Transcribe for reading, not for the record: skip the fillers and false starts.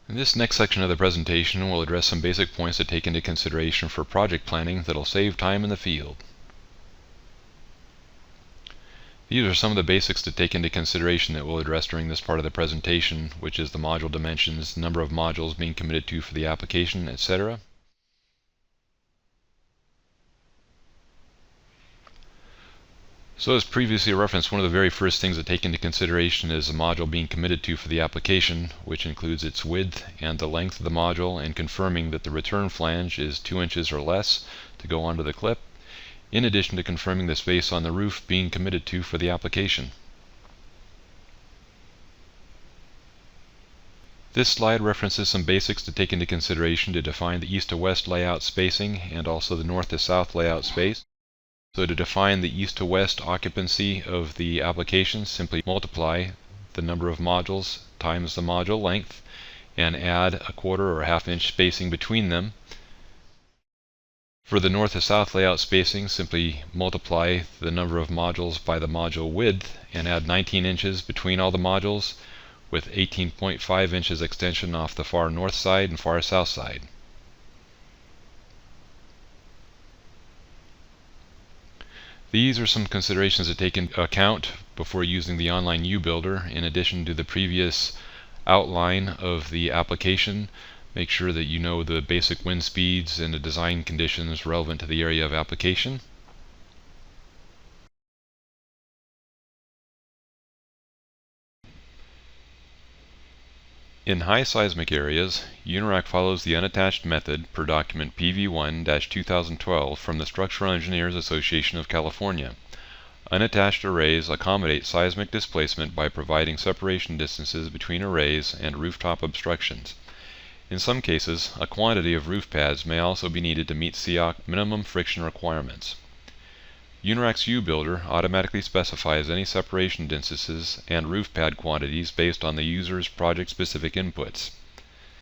In this next section of the presentation, we'll address some basic points to take into consideration for project planning that'll save time in the field. These are some of the basics to take into consideration that we'll address during this part of the presentation, which is the module dimensions, number of modules being committed to for the application, etc. So as previously referenced, one of the very first things to take into consideration is the module being committed to for the application, which includes its width and the length of the module, and confirming that the return flange is 2 inches or less to go onto the clip, in addition to confirming the space on the roof being committed to for the application. This slide references some basics to take into consideration to define the east to west layout spacing and also the north to south layout space. So to define the east to west occupancy of the application, simply multiply the number of modules times the module length and add a quarter or a half-inch spacing between them. For the north to south layout spacing, simply multiply the number of modules by the module width and add 19 inches between all the modules, with 18.5 inches extension off the far north side and far south side. These are some considerations to take into account before using the online U-Builder. In addition to the previous outline of the application, make sure that you know the basic wind speeds and the design conditions relevant to the area of application. In high seismic areas, UNIRAC follows the unattached method per document PV1-2012 from the Structural Engineers Association of California. Unattached arrays accommodate seismic displacement by providing separation distances between arrays and rooftop obstructions. In some cases, a quantity of roof pads may also be needed to meet SEOC minimum friction requirements. UNIRAC's U-Builder automatically specifies any separation distances and roof pad quantities based on the user's project-specific inputs.